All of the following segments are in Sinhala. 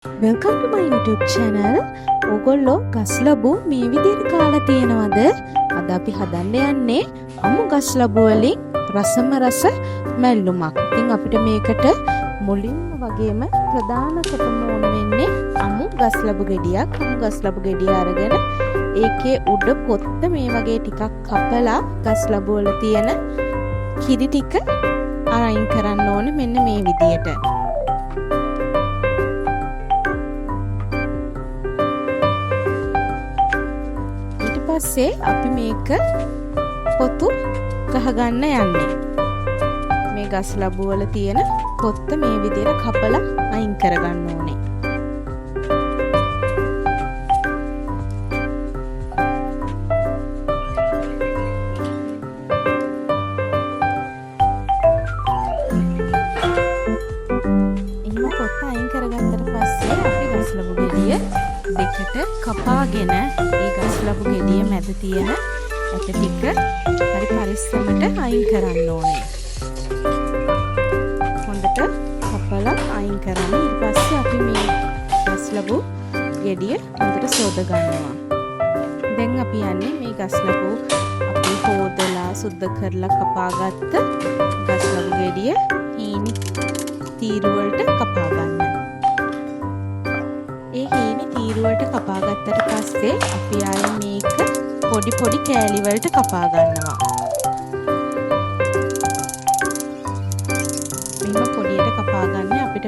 Welcome to my YouTube channel. ඕගොල්ලෝ ගස් ලැබු මේ විදිහට කාලා තියෙනවද? අද අපි හදන්න යන්නේ අමු ගස් ලැබු වලින් රසම රස මැල්ලුමක්. ඉතින් අපිට මේකට මුලින්ම වගේම ප්‍රධානකටම ඕන වෙන්නේ අමු ගස් ලැබු ගෙඩියක්. අමු ගස් ලැබු ගෙඩිය අරගෙන ඒකේ උඩ පොත්ත මේ වගේ ටිකක් කපලා ගස් ලැබු වල තියෙන කිරි ටික අයින් කරන්න ඕනේ මෙන්න මේ විදිහට. පස්සේ අපි මේක පොතු ගහගන්න යන්නේ. මේ ගස් ලැබු වල තියෙන පොත්ත මේ විදිහට කපලා අයින් කරගන්න ඕනේ. එහෙම පොත්ත අයින් කරගත්තට පස්සේ අපි ගස් ලැබු ගෙඩිය දෙකට කපාගෙන ඒ ගස් ලැබු ගෙඩිය මැද තියෙන ඇට ටික හරි පරිස්සමට අයින් කරන්න ඕනේ. හොඳට කපලා අයින් කරන්න. ඊට පස්සේ අපි මේ ගස් ලැබු ගෙඩිය හොඳට සෝද ගන්නවා. දැන් අපි යන්නේ මේ ගස් ලැබු අපි හොදලා සුද්ධ කරලා කපාගත්ත ගස් ලැබු ගෙඩිය හීනි තීරු වලට කපා ගන්න. ඒ හීනි තීරු වලට කපා ගත්තට පස්සේ අපි ආයේ මේක පොඩි පොඩි කෑලි වලට කපා ගන්නවා. මෙන්න පොඩියට කපා ගන්න අපිට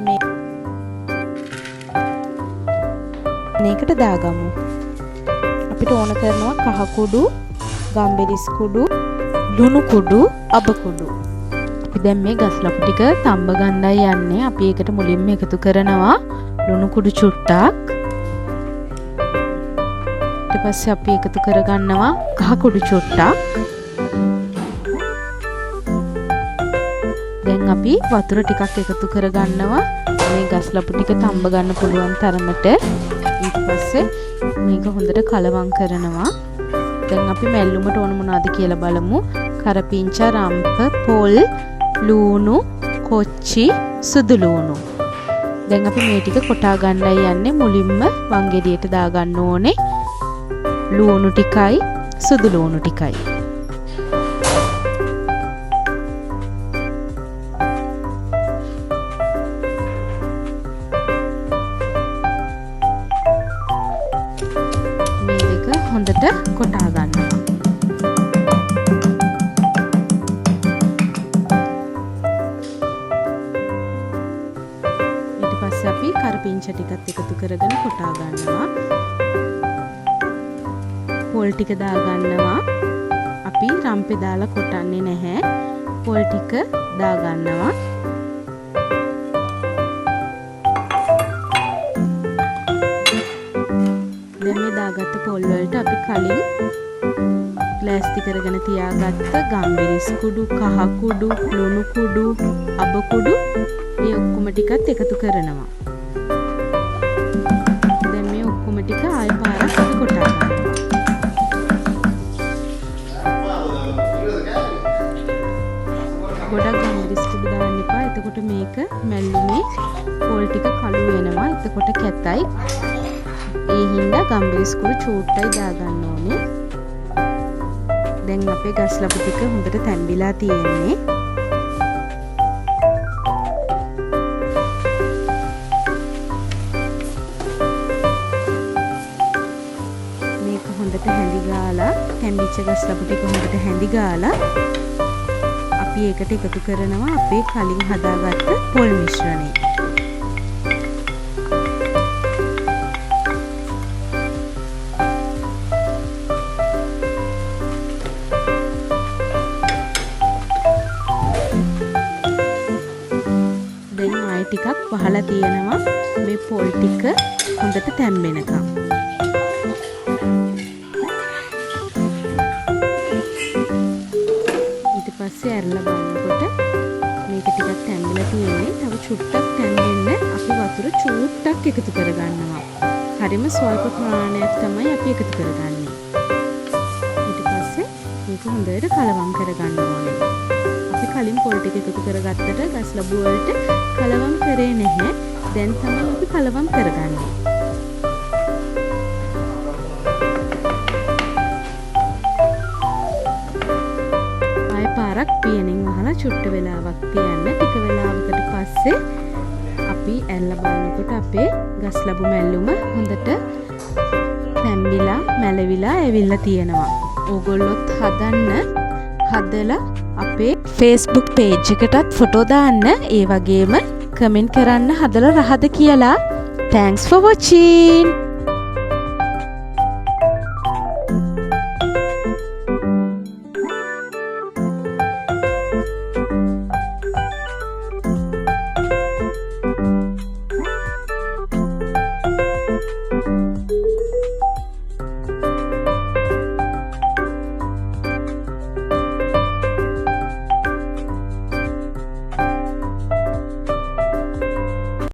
මේකට දාගමු. අපිට ඕන කරනවා කහ කුඩු, ගම්බෙරිස් කුඩු, ලුණු කුඩු, අබ කුඩු. අපි දැන් මේ ගස් ලපු ටික තඹ ගන්නයි යන්නේ. අපි ඒකට මුලින්ම එකතු කරනවා ලුණු කුඩු චුට්ටක්. ඊට පස්සේ අපි එකතු කරගන්නවා කහ කුඩු චුට්ටක්. දැන් අපි වතුර ටිකක් එකතු කරගන්නවා මේ ගස් ලපු ටික තඹ ගන්න පුළුවන් තරමට. ඊට පස්සේ මේක හොඳට කලවම් කරනවා. දැන් අපි මැල්ලුමට ඕන මොනවද කියලා බලමු. කරපිංචා, රම්ප, පොල්, ලූණු, කොච්චි, සුදු ලූණු. දැන් අපි මේ ටික කොටා ගන්නයි යන්නේ. මුලින්ම වංගෙඩියට දාගන්න ඕනේ ලූණු ටිකයි සුදු ලූණු ටිකයි. මේ දෙක හොඳට කොටා ගන්නවා. අපි කරපිංචා ටිකත් එකතු කරගෙන කොටා ගන්නවා. පොල් ටික දාගන්නවා. අපි රම්පේ දාලා කොටන්නේ නැහැ. පොල් ටික දාගන්නවා. දැන් මේ දාගත්ත පොල් වලට අපි කලින් ප්ලාස්ටි කරගෙන තියාගත්ත ගම්බෙරිස් කුඩු, කහ කුඩු, ලුණු කුඩු, අබ කුඩු මේ ඔක්කොම ටිකත් එකතු කරනවා. දැන් මේ ඔක්කොම ටික ආය පාරක් අපි කොටා ගන්නවා. ගොඩක් ගම්බෙරිස් කුඩු දාන්න එපා. එතකොට මේක මැල්ලුමේ පොල් ටික කළු වෙනවා. එතකොට කැතයි. ඒ හින්දා ගම්බෙරිස් කුඩු චූට්ටයි දාගන්න ඕනේ. දැන් අපේ ගස් ලැබු ටික හොඳට තැම්බිලා තියෙන්නේ. මේක හොඳට හැඳි ගාලා තැම්බිච්ච ගස් ලැබු ටික හොඳට හැඳි ගාලා අපි ඒකට එකතු කරනවා අපේ කලින් හදාගත්ත පොල් මිශ්‍රණය. ටිකක් වහලා තියෙනවා මේ පොල් ටික හොඳට තැම්බෙනකම්. ඊට පස්සේ ඇරලා බලනකොට මේක ටිකක් තැම්බිලා තියෙන්නේ. තව චුට්ටක් තැම්බෙන්න අපි වතුර චුට්ටක් එකතු කරගන්නවා. හරිම ස්වල්ප ප්‍රමාණයක් තමයි අපි එකතු කරගන්නේ. ඊට පස්සේ මේක හොඳට කලවම් කරගන්න ඕනේ. අපි කලින් පොල් ටික එකතු කරගත්තට ගස් ලැබු වලට කලවම් කරේ නැහැ. දැන් තමයි අපි කලවම් කරගන්නේ. ආයෙ පාරක් පියනෙන් වහලා චුට්ට වෙලාවක් තියන්න. ටික වෙලාවකට පස්සේ අපි ඇල්ල බලනකොට අපේ ගස් ලැබු මැල්ලුම හොඳට තැම්බිලා මැලවිලා ඇවිල්ලා තියෙනවා. ඕගොල්ලොත් හදලා අපේ Facebook page එකටත් ෆොටෝ දාන්න. ඒ වගේම කමෙන්ට් කරන්න හදලා රහද කියලා. Thanks for watching.